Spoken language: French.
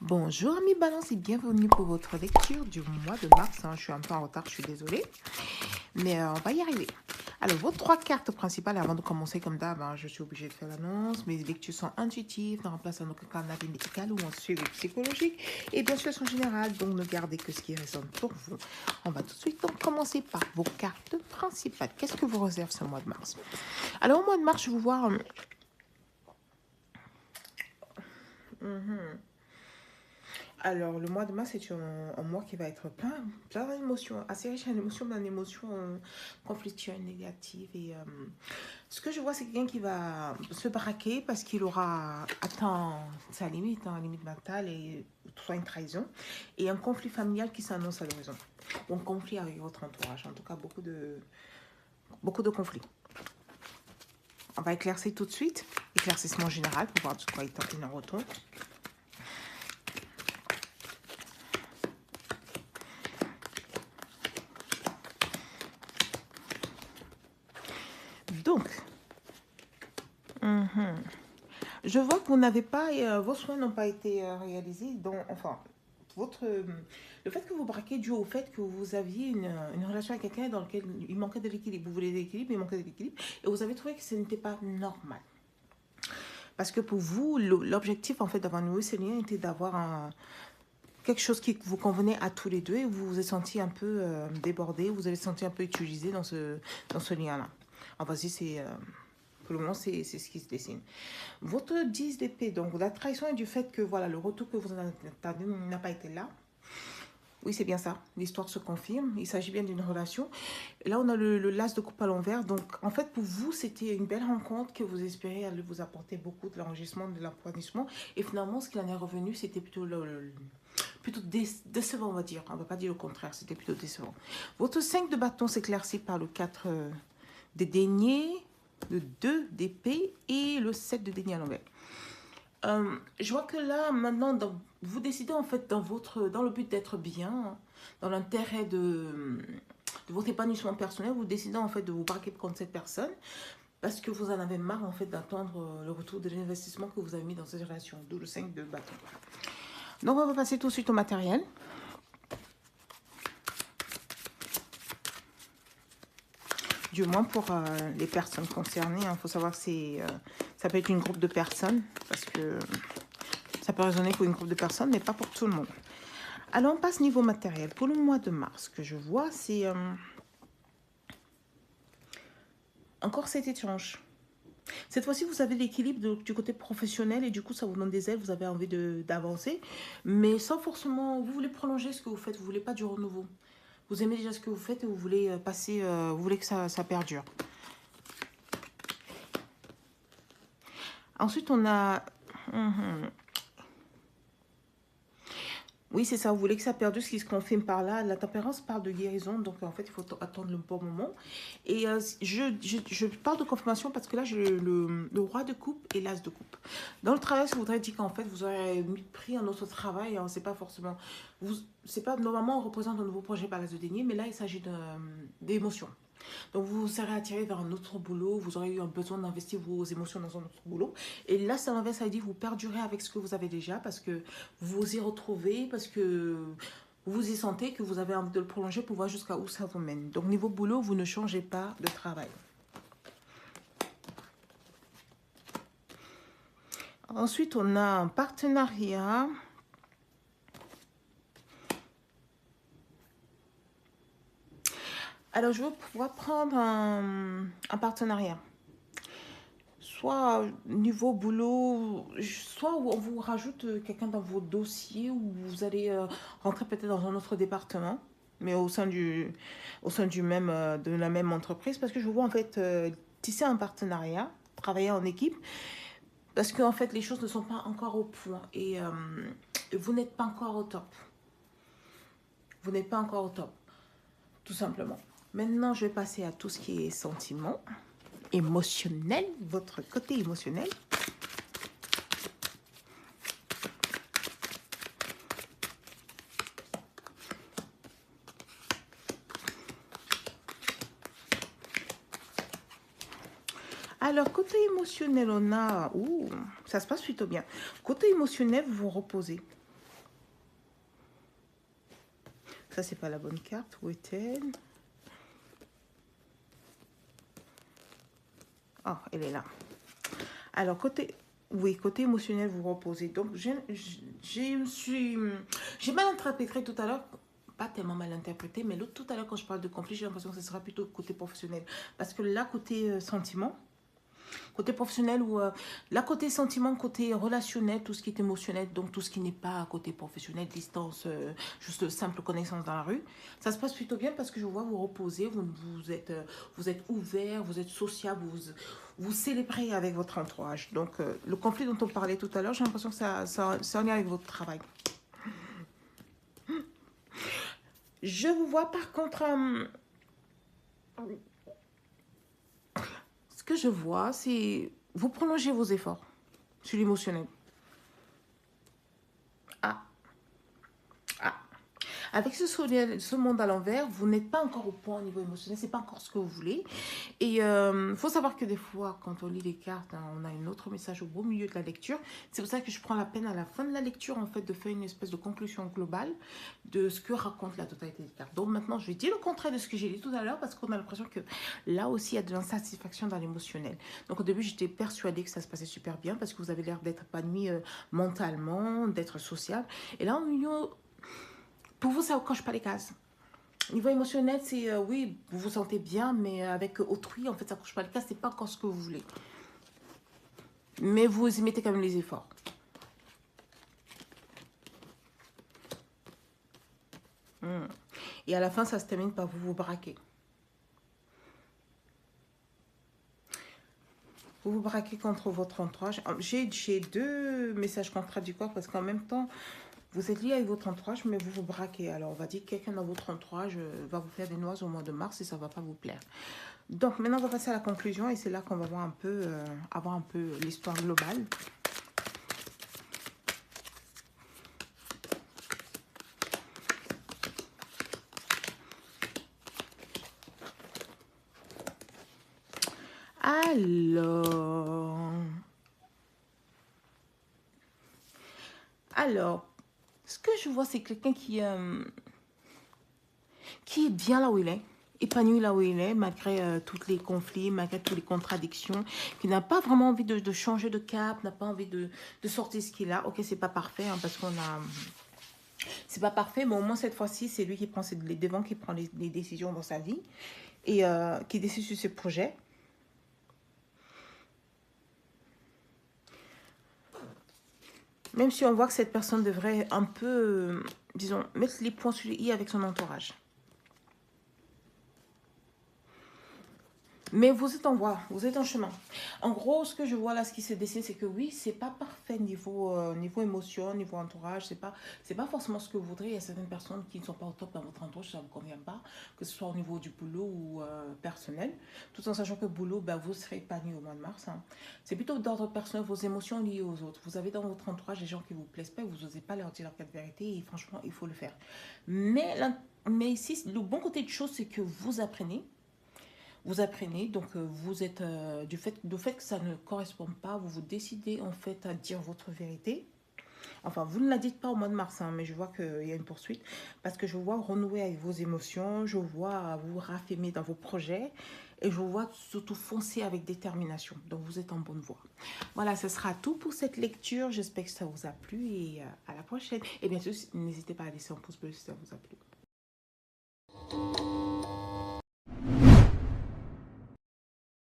Bonjour amis balance et bienvenue pour votre lecture du mois de mars. Je suis un peu en retard, je suis désolée, mais on va y arriver. Alors, vos trois cartes principales, avant de commencer comme d'hab, je suis obligée de faire l'annonce. Mes lectures sont intuitives, ne remplacent en aucun cas un avis médical ou un suivi psychologique. Et bien sûr, elles sont générales, donc ne gardez que ce qui résonne pour vous. On va tout de suite donc commencer par vos cartes principales. Qu'est-ce que vous réserve ce mois de mars? Alors, au mois de mars, je vous vois... Alors, le mois de mars, c'est un mois qui va être plein d'émotions, assez riche en émotions, mais en émotions conflictuelles, négatives. Et ce que je vois, c'est quelqu'un qui va se braquer parce qu'il aura atteint sa limite, la limite mentale, et soit une trahison, et un conflit familial qui s'annonce à l'horizon. Ou un conflit avec votre entourage, en tout cas beaucoup de conflits. On va éclaircir tout de suite, éclaircissement général pour voir de quoi il en retourne. Donc, je vois que vous n'avez pas, vos soins n'ont pas été réalisés. Donc, enfin, le fait que vous braquez dû au fait que vous aviez une relation avec quelqu'un dans laquelle il manquait de l'équilibre. Vous voulez de l'équilibre, il manquait de l'équilibre. Et vous avez trouvé que ce n'était pas normal. Parce que pour vous, l'objectif en fait d'avoir noué ce lien était d'avoir quelque chose qui vous convenait à tous les deux et vous vous êtes senti un peu débordé, vous avez senti un peu utilisé dans ce lien-là. Enfin, si c'est... pour le moment, c'est ce qui se dessine. Votre 10 d'épée, donc la trahison est du fait que voilà, le retour que vous en attendez n'a pas été là. Oui, c'est bien ça. L'histoire se confirme. Il s'agit bien d'une relation. Et là, on a le l'as de coupe à l'envers. Donc, en fait, pour vous, c'était une belle rencontre que vous espérez allait vous apporter beaucoup de l'enrichissement, de l'approfondissement. Et finalement, ce qu'il en est revenu, c'était plutôt plutôt décevant, on va dire. On ne va pas dire le contraire, c'était plutôt décevant. Votre 5 de bâton s'éclaircit par le 4 des deniers, le 2 d'épée et le 7 de deniers à l'envers. Je vois que là, maintenant, vous décidez en fait dans le but d'être bien, dans l'intérêt de votre épanouissement personnel, vous décidez en fait de vous braquer contre cette personne parce que vous en avez marre en fait d'attendre le retour de l'investissement que vous avez mis dans cette relation, d'où le 5 de bâton. Donc on va passer tout de suite au matériel. Du moins pour les personnes concernées. Il faut savoir que ça peut être une groupe de personnes parce que ça peut résonner pour une groupe de personnes, mais pas pour tout le monde. Alors, on passe niveau matériel. Pour le mois de mars, ce que je vois, c'est encore cet échange. Cette fois-ci, vous avez l'équilibre du côté professionnel et du coup, ça vous donne des ailes, vous avez envie d'avancer, mais sans forcément, vous voulez prolonger ce que vous faites, vous voulez pas du renouveau. Vous aimez déjà ce que vous faites et vous voulez passer, vous voulez que ça perdure. Ensuite, on a... Oui, c'est ça, vous voulez que ça perdure, ce qui se confirme par là. La tempérance parle de guérison, donc en fait, il faut attendre le bon moment. Et je parle de confirmation parce que là, j'ai le roi de coupe et l'as de coupe. Dans le travail, ça voudrait dire qu'en fait, vous aurez pris un autre travail, c'est pas forcément... C'est pas, normalement, on représente un nouveau projet par l'as de denier, mais là, il s'agit d'émotions. Donc, vous serez attiré vers un autre boulot, vous aurez eu un besoin d'investir vos émotions dans un autre boulot. Et là, ça l'inverse, ça veut dire que vous perdurez avec ce que vous avez déjà parce que vous vous y retrouvez, parce que vous y sentez que vous avez envie de le prolonger pour voir jusqu'à où ça vous mène. Donc, niveau boulot, vous ne changez pas de travail. Ensuite, on a un partenariat. Alors, je vais pouvoir prendre un partenariat. Soit niveau boulot, soit on vous rajoute quelqu'un dans vos dossiers ou vous allez rentrer peut-être dans un autre département, mais au sein du même, de la même entreprise, parce que je vois en fait tisser un partenariat, travailler en équipe, parce que en fait les choses ne sont pas encore au point et vous n'êtes pas encore au top. Vous n'êtes pas encore au top, tout simplement. Maintenant, je vais passer à tout ce qui est sentiment émotionnel, votre côté émotionnel. Alors, côté émotionnel, on a... Ouh, ça se passe plutôt bien. Côté émotionnel, vous vous reposez. Ça, c'est pas la bonne carte. Où est-elle? Oh, elle est là. Alors, côté... Oui, côté émotionnel, vous reposez. Donc, j'ai mal interprété tout à l'heure. Pas tellement mal interprété, mais l'autre tout à l'heure, quand je parle de conflit, j'ai l'impression que ce sera plutôt côté professionnel. Parce que là, côté sentiment, côté professionnel ou là, côté sentiment, côté relationnel, tout ce qui est émotionnel, donc tout ce qui n'est pas côté professionnel, distance, juste simple connaissance dans la rue, ça se passe plutôt bien parce que je vois vous reposer, vous êtes ouvert, vous êtes sociable, vous célébrez avec votre entourage. Donc, le conflit dont on parlait tout à l'heure, j'ai l'impression que ça en est avec votre travail. Je vous vois par contre, ce que je vois, c'est vous prolongez vos efforts sur l'émotionnel. Ah, ah. Avec ce monde à l'envers, vous n'êtes pas encore au point au niveau émotionnel, c'est pas encore ce que vous voulez. Et il faut savoir que des fois, quand on lit les cartes, hein, on a un autre message au beau milieu de la lecture. C'est pour ça que je prends la peine à la fin de la lecture, en fait, de faire une espèce de conclusion globale de ce que raconte la totalité des cartes. Donc maintenant, je vais dire le contraire de ce que j'ai dit tout à l'heure, parce qu'on a l'impression que là aussi, il y a de l'insatisfaction dans l'émotionnel. Donc au début, j'étais persuadée que ça se passait super bien, parce que vous avez l'air d'être épanoui mentalement, d'être sociable. Et là, au milieu, pour vous, ça ne coche pas les cases. Niveau émotionnel, c'est oui, vous vous sentez bien, mais avec autrui, en fait, ça ne coche pas les cases, c'est pas encore ce que vous voulez. Mais vous y mettez quand même les efforts. Et à la fin, ça se termine par vous braquer. Vous vous braquez contre votre entourage. J'ai deux messages contradictoires parce qu'en même temps, vous êtes lié avec votre entourage, mais vous vous braquez. Alors, on va dire que quelqu'un dans votre entourage va vous faire des noises au mois de mars et ça ne va pas vous plaire. Donc, maintenant, on va passer à la conclusion et c'est là qu'on va voir avoir un peu l'histoire globale. Alors, ce que je vois, c'est quelqu'un qui est bien là où il est, épanoui là où il est, malgré tous les conflits, malgré toutes les contradictions, qui n'a pas vraiment envie de changer de cap, n'a pas envie de sortir ce qu'il a. Ok, c'est pas parfait, hein, parce qu'on a... C'est pas parfait, mais au moins cette fois-ci, c'est lui qui prend les devants, qui prend les décisions dans sa vie et qui décide sur ses projets. Même si on voit que cette personne devrait un peu, disons, mettre les points sur les i avec son entourage. Mais vous êtes en voie, vous êtes en chemin. En gros, ce que je vois là, ce qui se dessine, c'est que oui, c'est pas parfait niveau émotion, niveau entourage. C'est pas forcément ce que vous voudrez. Il y a certaines personnes qui ne sont pas au top dans votre entourage, ça ne vous convient pas, que ce soit au niveau du boulot ou personnel. Tout en sachant que le boulot, ben, vous serez épanoui au mois de mars. Hein. C'est plutôt d'ordre personnel, vos émotions liées aux autres. Vous avez dans votre entourage des gens qui vous plaisent pas, vous n'osez pas leur dire leur vérité et franchement, il faut le faire. Mais ici, le bon côté de chose, c'est que vous apprenez. Vous apprenez, donc vous êtes du fait que ça ne correspond pas, vous vous décidez en fait à dire votre vérité. Enfin, vous ne la dites pas au mois de mars, hein, mais je vois qu'il y a une poursuite parce que je vois renouer avec vos émotions, je vois vous raffirmer dans vos projets et je vois surtout foncer avec détermination. Donc, vous êtes en bonne voie. Voilà, ce sera tout pour cette lecture. J'espère que ça vous a plu et à la prochaine. Et bien sûr, n'hésitez pas à laisser un pouce bleu si ça vous a plu.